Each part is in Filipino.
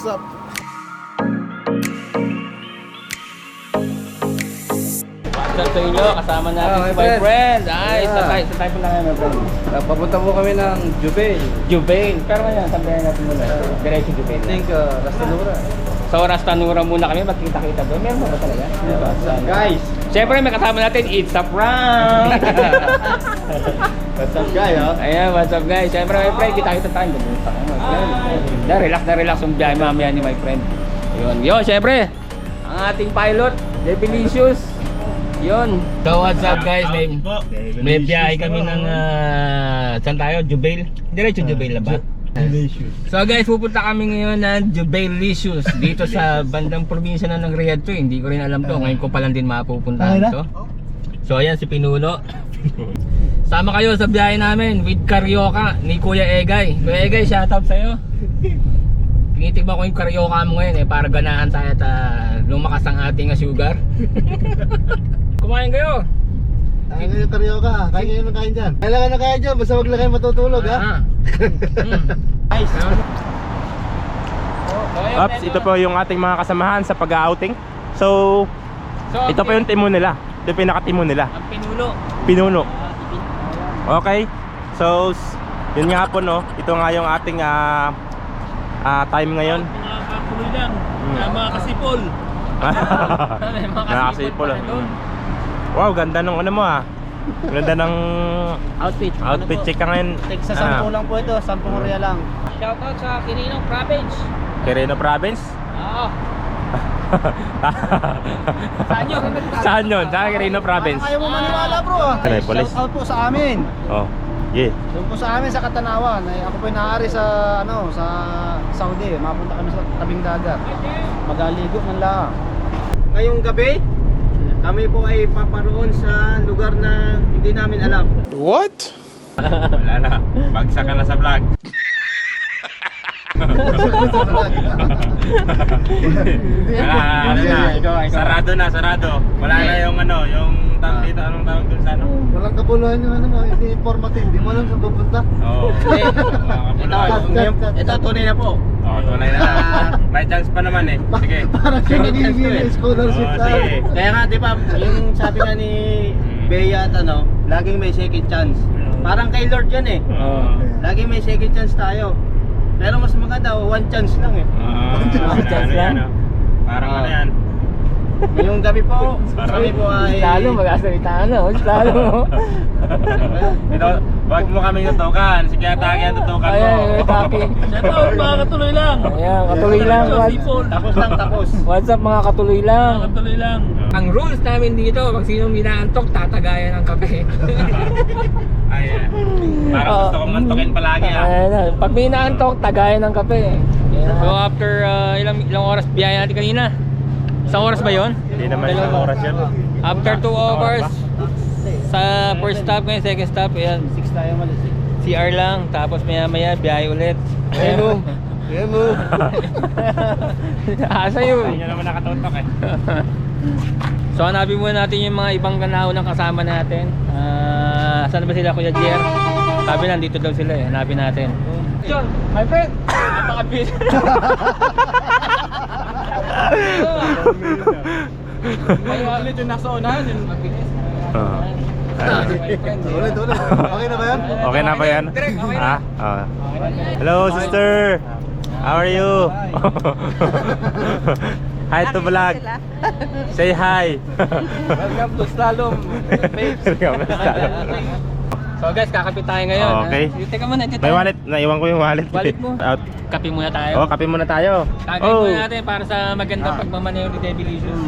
up? What's up sa inyo? Kasama natin si my friend. Ay, sa tayo po na ngayon, my friend. Papunta po kami ng Jubail. Jubail. Pero ngayon, sabihin natin muna. Diretso Jubail. I think Rastanura. So, Rastanura muna kami. Magkita-kita doon. Meron ba talaga? Guys! Siyempre, may kasama natin. It's a prank! What's up guys? Ayan, what's up guys? Siyempre, my friend, kita-kita tayo. Relax na relax yung biyahe mamaya ni my friend. Yun, siyempre. Ang ating pilot, Debilicious. Yun. So what's up guys? May biyahe kami ng saan tayo? Jubail? Diretso Jubail na ba? So guys, pupunta kami ngayon ng Jubailicious dito sa bandang probinsya na ng Riyadh to. Hindi ko rin alam to. Ngayon ko pa lang din mapupuntahan to. So ayan si Pinuno. Sama kayo sa biyahe namin with Carioca ni Kuya Egay. Kuya Egay, shoutout sa'yo. Tinitignan ko yung Carioca mo ngayon para ganahan tayo at lumakas ang ating sugar. Kumain kayo. Kain kayo Carioca. Kain kayo ng kain dyan. Kailangan na kain dyan. Basta wag lang kayo matutulog ha. Nice. Ops, ito po yung ating mga kasamahan sa pag-outing. So, ito po yung timo nila. Ito yung pinaka-timo nila. Ang Pinuno. Pinuno. Okay. So, yun nga po no. Ito nga yung ating time ngayon. Mga kapuloy lang. Mga kasipol. Mga kasipol. Wow, ganda nung ano mo Ganda ng outfit check ka ngayon. Sa 10 lang po ito, 10 real lang. Shoutout sa Quirino Province. Quirino Province? Oo. Saan yun? Saan yun? Saan Quirino Province? Ayaw mo maniwala bro Police. Shout out po sa amin. Oh, yeah. Doon po sa amin sa Katanawan. Ako po naari sa sa Saudi. Mapunta kami sa tabing dagat. Magaligo ng laang. Ngayong gabi, kami po ay paparoon sa lugar na hindi namin alam. What? Wala na. Bagsak ka na sa vlog. Sarado na, sarado. Wala na yung yung tawag dito, anong tawag dun sa Walang kabuluhan yung hindi informative. Hindi mo alam saan pupunta. Oo. Ito tunay na po. Oo, tunay na. May chance pa naman Sige. Parang Second chance to sinigil scholarship Oo, tayo. sige. Kaya nga, di ba, yung sabi nga ni Bea at laging may second chance. Parang kay Lord yan Oo. Laging may second chance tayo. Pero mas maganda, one chance lang chance lang. Parang ano yan. Ngayong gabi po, kami po ay... Lalo mag-asalita lalo. Ito, wag mo kaming tutukan. Sige, atake ang tutukan mo. Ayan, atake. Shoutout mga katuloy lang! Ayan, katuloy lang. Tapos lang, tapos. What's up mga katuloy lang? Katuloy lang. Ang rules namin dito, pag sinong minaantok, tatagayan ng kape. Ayan. Parang gusto kong antokin palagi Ayan, pag minaantok, tagayan ng kape. So after ilang oras biyahe natin kanina? Isang oras ba yun? Hindi naman isang oras yun. After 2 hours sa first stop ngayon, second stop, ayan, 6 tayo malis CR lang, tapos maya biyahe ulit. Ayan. Ayan mo. Asa yun? Hindi naman nakatutok So hanapin muna natin yung mga ibang kanao ng kasama natin. Saan ba sila Kuya Jer? Sabi nandito daw sila hanapin natin. John, my friend! Napaka-busy. May wallet yung nasa unahan, yung mabilis. Ulit. Okay na ba yan? Okay na ba yan? Ha? Hello sister! How are you? Hi to vlog! Say hi! Welcome to Slalom, babes. Welcome to Slalom. So guys, kakapit tayo ngayon. Okay. Teka muna, dito May wallet, naiwan ko yung wallet. Wallet mo. Out. Kape muna tayo. Oh, kape muna tayo. Kakain muna natin para sa magandang pagmamaneho ni Debilicious.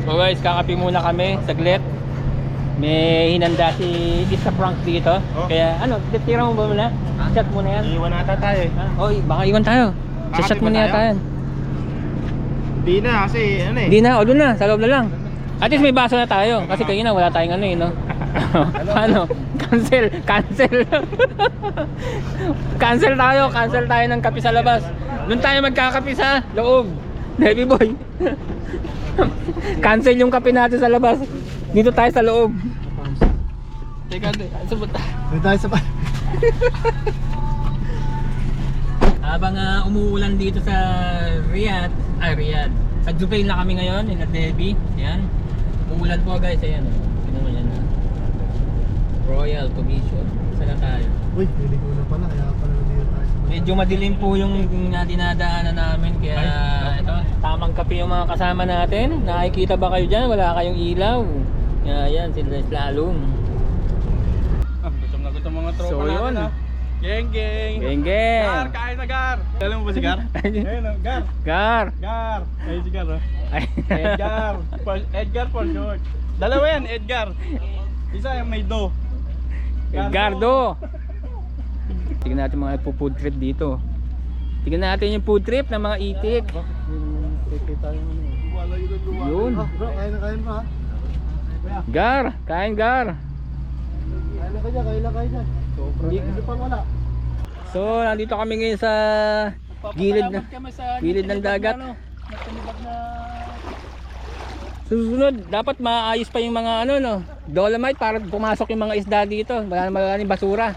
So guys, kakape muna kami, saglit. May hinanda si Isa Prank dito. Kaya tira mo ba muna? Chat muna yan. Iwan ata tayo Baka iwan tayo. Chat muna yata yan. Hindi na kasi Hindi na, doon na, sa loob na lang. At least may baso na tayo. Kasi kanina wala tayong no? Cancel. Cancel tayo ng kape sa labas. Doon tayo magkakape sa loob. Baby boy. Cancel yung kape natin sa labas. Dito tayo sa loob. Teka, sabot tayo. Doon tayo sa Habang umuulan dito sa Riyadh, sa Dubai na kami ngayon, in Debbie. Yan. Umuulan po guys, ayan. Tingnan mo yan. Royal Commission. Saan tayo? Uy, hindi ko na pala, kaya pala dito tayo. Medyo madilim po yung dinadaanan namin, kaya ito, tamang kape yung mga kasama natin. Nakikita ba kayo dyan? Wala kayong ilaw. Yan, sila slalom. Gutom na gutom mga tropa So, yun. natin, ha? Geng, geng. Geng, geng. Gar, kain na Gar. Alam mo ba si Gar? Ayun, oh, Gar. Gar. Gar. Ayun si Gar, oh. Ay. Edgar. Edgar for short. Dalawa yan, Edgar. Isa yung may do. Gardo. Tingnan natin mga food trip dito. Tingnan natin yung food trip ng mga itik. Yun. Bro, kain na kain pa ha. Gar, kain Gar. Kain na kayo dyan. Hindi pa wala. So, nandito kami ngayon sa gilid ng dagat. Susunod, dapat maayos pa yung mga dolomite para pumasok yung mga isda dito. Wala na basura.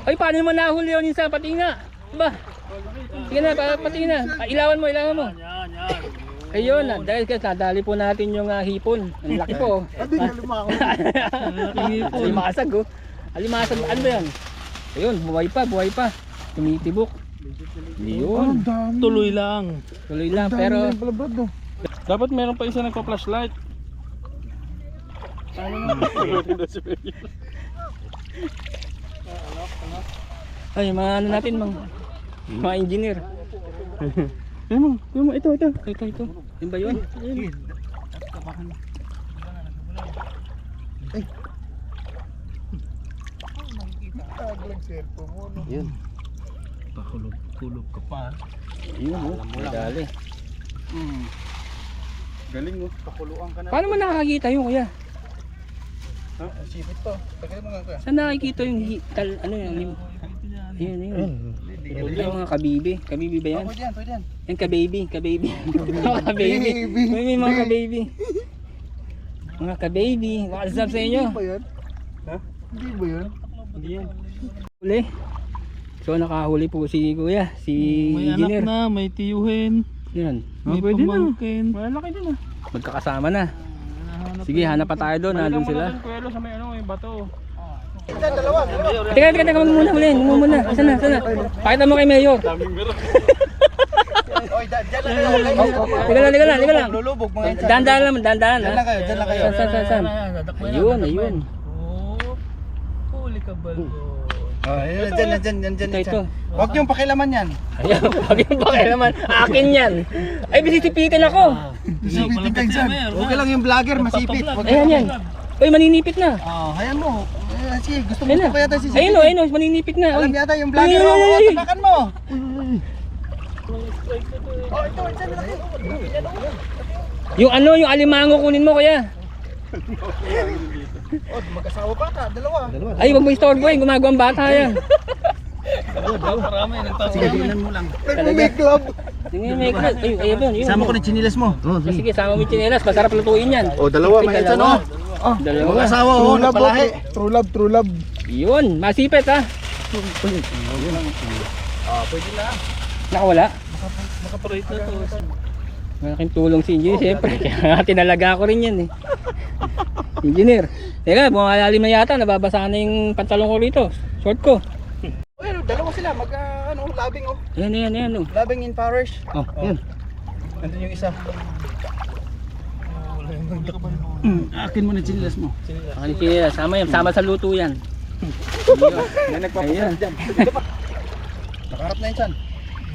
Ay, paano mo nahuli yun minsan? Pati nga. Ba? Sige na, pati na. Ilawan mo. Ayun, dahil kasi nadali po natin yung hipon. Ang laki po. Hindi na lumako. Alimasag oh. Alimasag, ano ba yan? Ayun, buhay pa. Tumitibok. Yun. Tuloy lang. Pero Dapat meron pa isa nagpa-flashlight. ay, mga natin, mga engineer. Ito. Yun ba yun? Yun. Pakulog ka pa. Yun oh, madali. Galing mo. Pakuluan ka na. Paano mo nakakita yun kuya? Ha? Sipit to. Tagalin mo nga kuya. Saan nakikita yung yun? Yun. Yung mga kabibi. Kabibi ba yan? Pwede yan. Yan kababy. Kababy. May mga kababy. Mga kababy. What's up sa inyo? Hindi ba yan? Ha? Hindi ba yan? Hindi yan. Huli. So nakahuli po si kuya, si May engineer. anak na, may tiyuhin. Yan. May Pwede na. pamangkin. Malaki din ah. Magkakasama na. Sige, hanap pa tayo doon. Nandun sila. Kuwelo sa may may bato. Dalawa. Teka, wag muna. Sana. Pakita mo kay Mayor. Oy, dyan lang kayo. Liga lang. Lulubog mga yan. Dandaan. Dyan lang kayo. Saan? Ayun. Huli ka balbo. Oh, yan. Ito. Huwag niyong pakilaman yan. Ayun, wag yung pakialaman. Akin yan. Ay, bisisipitin ako. Sipitin kayo dyan. Okay lang yung vlogger, masipit. Ayan yan. Uy, maninipit na. Oh, hayan mo. Sige, gusto Ayun mo pa yata si Sipit. Ayun, maninipit na. Alam Uy. yata yung vlogger. Ay. Oo, tapakan mo. Oh, ito, dyan laki. Yung alimango kunin mo kuya. Oh, mag-asawa pa ka, dalawa. Ay, wag mo istorbo eh, gumagawang bata yan. Marami Sige, dinan mo lang. Nag-make love. Tingin may club. Ayun. Sama ko na chinilas mo. Sige, sama mo yung tsinelas, masarap lutuin yan. Oh, dalawa, may isa no. Oh, Dalawa. mag-asawa, oh, napalahi. True love. Yun, masipit ha. Pwede na. Nakawala. Nakaparate na to. Malaking tulong si Engineer, siyempre. Kaya tinalaga ko rin yan eh. Engineer. Teka, bumalalim na yata, nababasa na yung pantalon ko rito. Short ko. Oh, yan, dalawa sila, labing oh. Ayan oh. Labing in parish. Oh, yun. Nandun yung isa. Akin mo na chinilas mo. Akin chinilas, sama sa luto yan. Yan nagpapasarap dyan. Nakaharap na yun, Chan.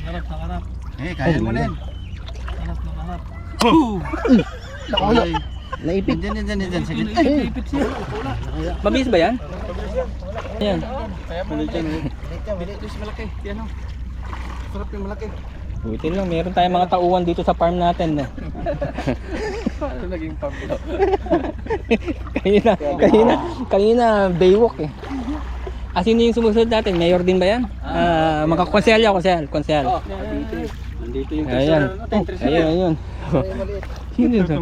Nakarap. Eh, kaya mo na yan. Nakarap. Nakawala. Naipit. Dyan. Sige. Naipit siya. Mabilis ba yan? Ayan. Maliit yung malaki. Yan o. Sarap yung malaki. Buti lang, meron tayong mga tauhan dito sa farm natin. No? Ito naging pabilo. kanina baywalk eh. Sino yung sumusunod natin? Mayor din ba yan? Mga konsehal. Nandito yung Ayun. Sino yun?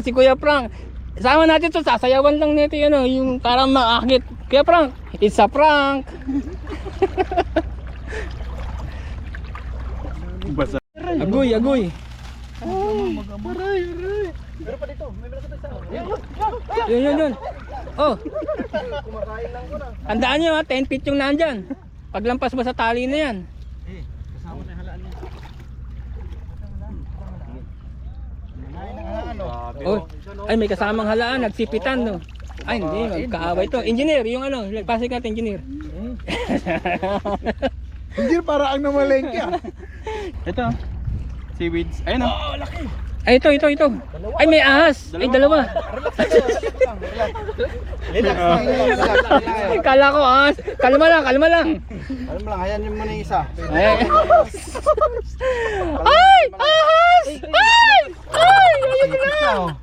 Si Kuya Frank. Sama natin to, sasayawan lang nito yun, yung parang maakit. Kaya prank, it's a prank. Agoy, agoy. Pero pa dito, may malaki pa isa. Yun. Oh. Tandaan nyo 10 feet yung nandyan. Paglampas mo sa tali na yan. Kasama na yung halaan niya. Oh. Ay, may kasamang halaan, nagsipitan, no. Ay, hindi, magkaaway to. Engineer, yung ano, pasig natin, engineer. Hindi para ang namalengke ah. Ito. Seaweeds. Ayun o. Ay, ito. Ay, may ahas. Ay, dalawa. Relax lang. Ay, kala ko ahas. Kalma lang. Alam mo lang, hayaan mo na yung isa. Ay, ahas! Ay, ayun na.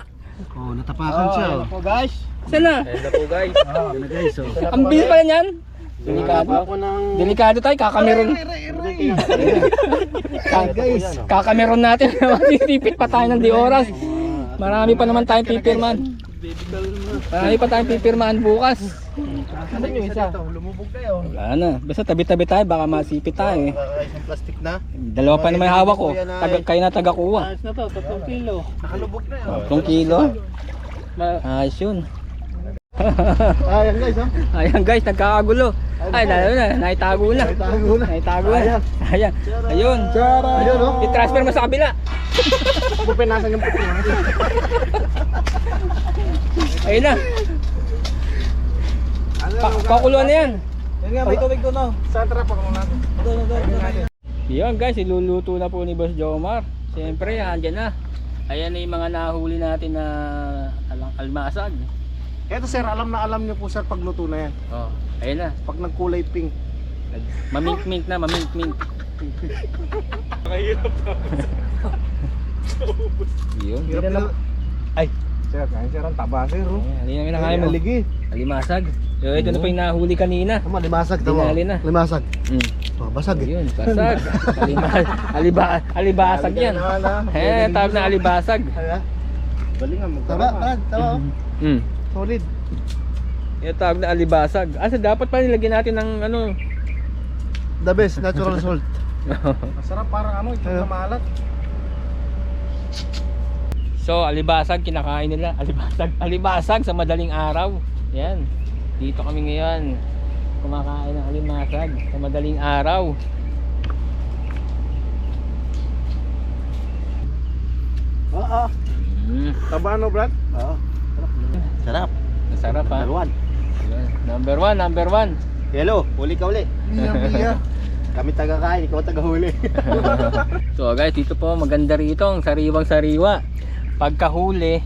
Oh, natapakan siya. Oh. Po guys. Saan na? Hello po guys. Yan na guys, oh. Ang bilis pala niyan. Delikado ako ng... Delikado tayo, kakameron. Guys. Kakameron natin. Masisipit pa tayo ng di oras. Marami pa naman tayong pipirman. Marami pa tayong pipirman bukas. Ano yung isa? Lumubog kayo. Wala na. Basta tabi-tabi tayo, baka masipit tayo eh. Nakakais ng plastic na. Dalawa pa naman hawak ko. Kayo na taga-kuha. Ayos na to, 3 kilo. Nakalubog na yun. 3 kilo. Ayos yun. Ayan guys, oh. Ayan guys, nagkakagulo. Ay, lalo na, naitago na. Naitago na. Ayan. Ayun. Ayun, oh. I-transfer mo sa kabila. Pupunasan yung puti. Ayun na. Pakuluan na yan. Yan nga, may tubig doon, oh. Saan trap ako natin? Doon. Yan guys, iluluto na po ni Boss Jomar. Siyempre, andyan na. Ayan na yung mga nahuli natin na almasag. Eto sir, alam na alam niyo po sir pagluto na yan. Oh, ayun na. Pag nagkulay pink. Mamink-mink na, mamink-mink. Yun. Ay, sir, kain sir ang taba sir. Oh. Ayan, halina na kayo mo. Maligi. Alimasag. So, ito na po yung nahuli kanina. Tama, limasag tama. Dinali na. Limasag. Oh, basag eh. Yun, basag. Alibasag yan. Tawag na alibasag. Bali nga, magtaba. Tama. Solid. Yung tawag na alibasag. Asa dapat pa nilagyan natin ng ano. The best, natural salt. Masarap parang ano, ito na maalat. So, alibasag kinakain nila. Alibasag sa madaling araw. Yan. Dito kami ngayon. Kumakain ng alibasag sa madaling araw. Oo. Taba no, Brad? Oo. Sarap. Masarap ha. Number 1. Number one. Hello, huli ka uli. Iya. Kami taga-kain, ikaw taga-huli. So guys, dito po maganda rito ang sariwang sariwa. Pagkahuli,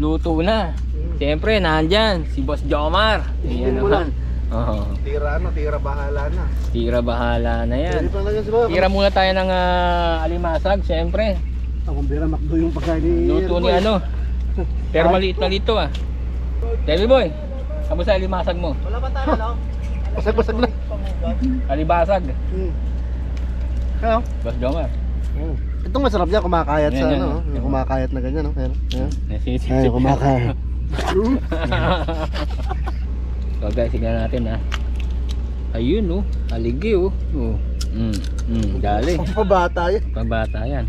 luto na. Siyempre, nandyan si Boss Jomar. Ayan naman. Oh. Tira bahala na. Tira bahala na yan. Pwede pa lang yan si Bob. Tira muna tayo ng alimasag, siyempre. Akong bira makdo yung pagkain ni Luto ni ano. Pero maliit na dito ah. Devil Boy, kamusta alimasag mo? Wala ba tayo, no? Basag-basag na. Alibasag. Kaya, Boss Jomar. itong masarap niya kumakayat sa Yan, ano, yan. yung kumakayat na ganyan, no? Ayan. Nasisip. Ay, kumakayat. So guys, tingnan natin ha. Ayun oh, aligi oh. Dali. Pabata yan. Pambata yan.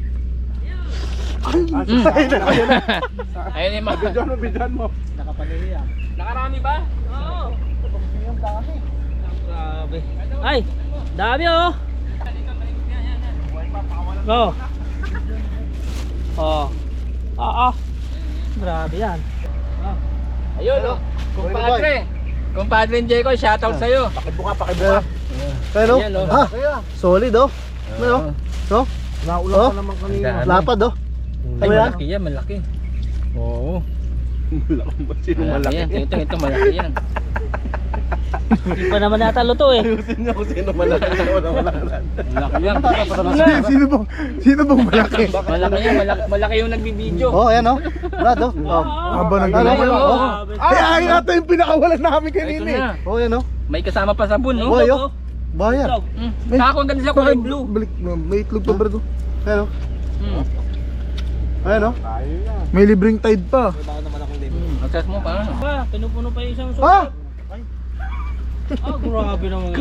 Ayun yung mga. Bidyan mo. Nakapanihi yan. Nakarami ba? Oo. Grabe. Ay, dami oh. Go. Oh. Grabe yan. Ayun oh. Kumpadre Jeko, shoutout sa'yo. Pakibuka. Pero, Ayan, oh. solid oh. Ano? No? Naulan Oh? pa naman kanina. Lapad oh. Ay, Ano yan? malaki yan, malaki. Oo. Sino Malaki yan. Ito malaki yan. Hindi pa naman nata luto eh. Ayusin niya kung sino malaki. Malaki yan. Sino bang malaki? Malaki yan, malaki yung nagbibideo. Oh, ayan oh. Brad oh. Haba ng Ayun, oo. Ay, ata yung pinakawalan namin Ito kanina na. eh. Oh, ayan oh. May kasama pa sabon, no? Boy oh. Bayan. Kako ang ganda siya kulay blue. Balik, may itlog pa Brad oh. Ayan oh. Mm. Ayan oh. May libreng tide pa. Ang sas mo paano? Pinupuno pa yung isang sukat. Ah! Grabe naman.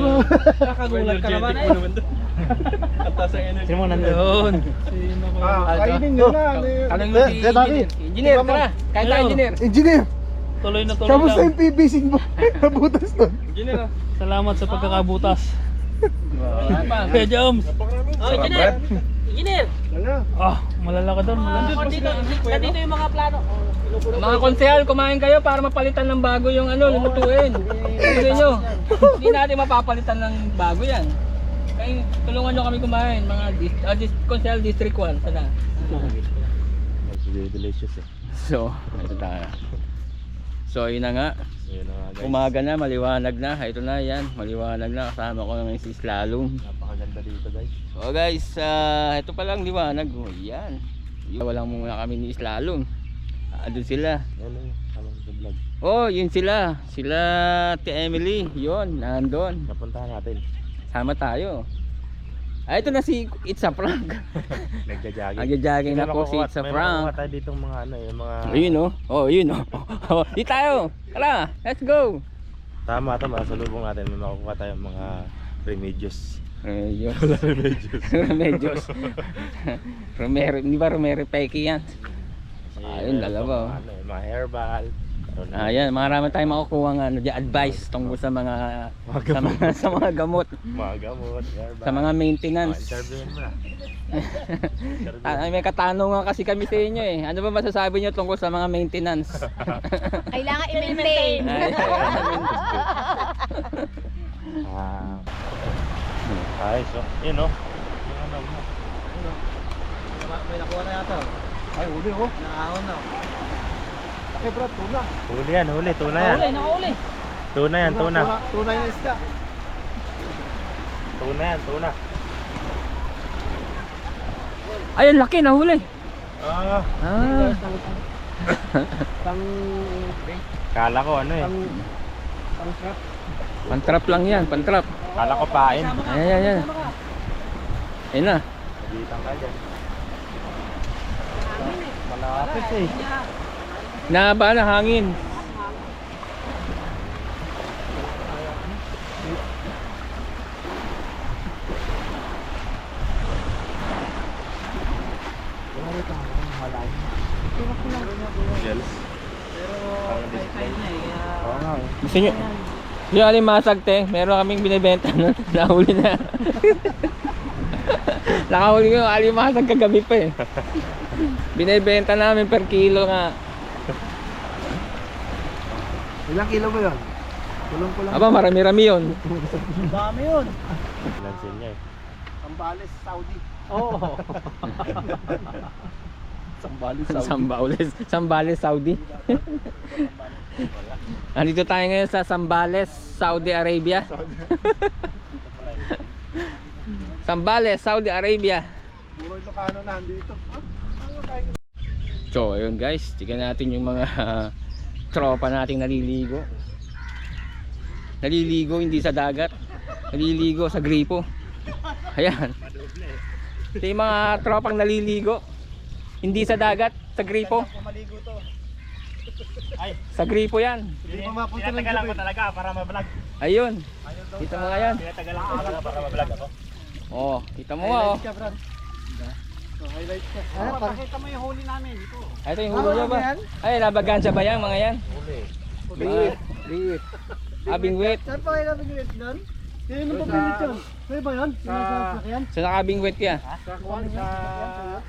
Nakagulat ka naman eh. Sino mo nandun? Kainin nyo na. Tanong mo si engineer. Engineer, tara. Kahit tayo engineer. Engineer! Tuloy na tuloy Kamusta lang. yung PVC mo? Nabutas doon. Engineer, salamat sa pagkakabutas. Ano pa? Kuya Joms. Engineer. Engineer. Ah, malalaki doon. Nandito yung mga plano. Mga konsehal, kumain kayo para mapalitan ng bago yung lulutuin. Hindi nyo. Hindi natin mapapalitan ng bago yan. Kaya tulungan nyo kami kumain, mga konsehal District 1. Sana. Delicious eh. So, ito tayo. So, yun na nga. Yun na nga guys. Umaga na, maliwanag na. Ito na yan, maliwanag na. Kasama ko naman si Slalom. Napakaganda dito guys. So guys, ito pa lang liwanag. Oh, yan. Walang muna kami ni Slalom. Doon sila. Yan eh. Anong vlog? Oh, yun sila. Sila Ate Emily. Yun, nandun. Napuntahan natin. Sama tayo. Ito na si It's a Prank. Nagja-jogging. Nagja-jogging na po si It's a May Prank. makukuha tayo ditong mga ano eh. Mga... Ayun oh. Oh, yun oh. Oh, di tayo. Tara, let's go. Tama ito. Masalubong natin. May makukuha tayong mga remedios. Remedios. Remedios. Remedios. Romero, di ba Romero Peki yan? Ayun, dalawa. Mga, ano, eh, mga herbal. Ayan, marami tayong makukuha ng advice tungkol sa mga sa mga gamot, Mga gamot, herbal. sa mga maintenance. Interviewin mo na. May katanungan kasi kami sa inyo eh. Ano ba masasabi niyo tungkol sa mga maintenance? Kailangan i-maintain. Ayos oh. Yun oh. Yung ano mo. May nakuha na yata. Ay, uli ko. Naahon na. Okay bro, tuna. Huli yan, huli. Tuna yan. Nakahuli. Tuna yan, tuna. Tuna yung isda. Tuna yan, tuna. Ayun, laki nahuli. Ah. Ah, Pang... Kala ko ano eh. Pang trap. pantrap lang yan, pantrap. Kala ko pain. Ayan, ayan. Ayun na. Nagitan ka dyan. Malapit eh. Naba na hangin. Gels. Pang display. Oo nga eh. Gusto nyo? Yung alimasag te, meron kaming binibenta na nahuli na. Nakahuli ko yung alimasag kagabi pa eh. Binibenta namin per kilo nga. Ilang kilo ba yun? Tulong ko lang. Aba, marami-rami yun. Dami yun. Lansin niya eh. Sambales, Saudi. Oo. Sambales, Sambales, Saudi. Andito tayo ngayon sa Sambales, Saudi Arabia. Sambales, Saudi Arabia. Puro Ilocano na andito. So, ayun guys, tingnan natin yung mga tropa nating naliligo. Naliligo hindi sa dagat. Naliligo sa gripo. Ayan. Ito yung mga tropang naliligo. Hindi sa dagat, sa gripo. Maligo to. Sa gripo yan. Hindi pa mapunta ng Tinatagalan ko gabi. talaga para ma-vlog. Ayun. Kita mo nga yan. Tinatagalan ko talaga para ma-vlog ako. Oh, kita mo nga oh. Highlight ka, Brad. So, highlight ka. Ano, pakita mo yung huli namin dito. Ay, ito yung hulo niya ba? Ay, nabagansya ba yan mga yan? Huli. Liit. Liit. Abing wet. Saan pa kayo nabigilit doon? Sino pa bilit yun? Sa'yo ba yun? Sa sakyan? So nakabing wet kaya? Sa kuwan, sa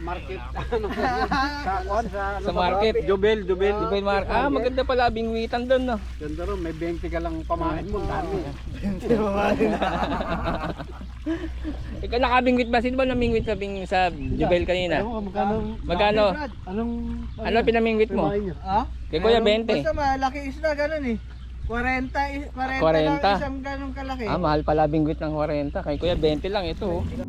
market. Ano po yun? Sa kuwan, Sa market. Jubel. Di ba ah, maganda pala abing wetan doon no. Ganda ron, may 20 ka lang pamahin mo, dami. 20 Ikaw nakabingwit ba? Sino ba namingwit sa Jubel kanina? Magkano? Ano pinamingwit mo? Ha? Kay Kuya 20. Basta malaki isda, ganun eh. 40 lang 40. isang ganun kalaki. Ah, mahal pala bingwit ng 40. Kay Kuya 20 lang ito oh. Diba?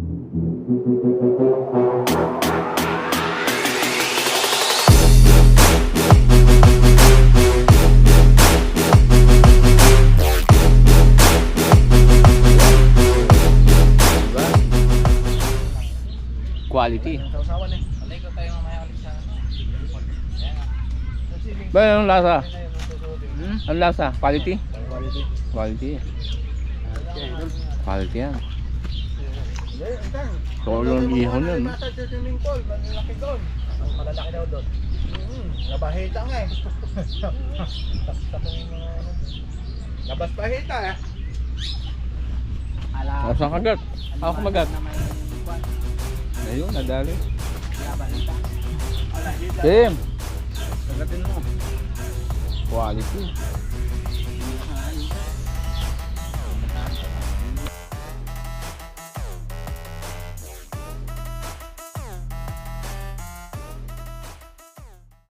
Quality. Ba, anong lasa? Anong lasa? Quality? Quality. Quality yan. Tolong ihon yan. no? Nasa swimming pool, malaki doon. Malalaki daw doon. Nabahita nga eh. Labas pahita eh. Tapos ang kagat. Ako kumagat. Ayun, nadali. Tim! Sagatin mo. Quality.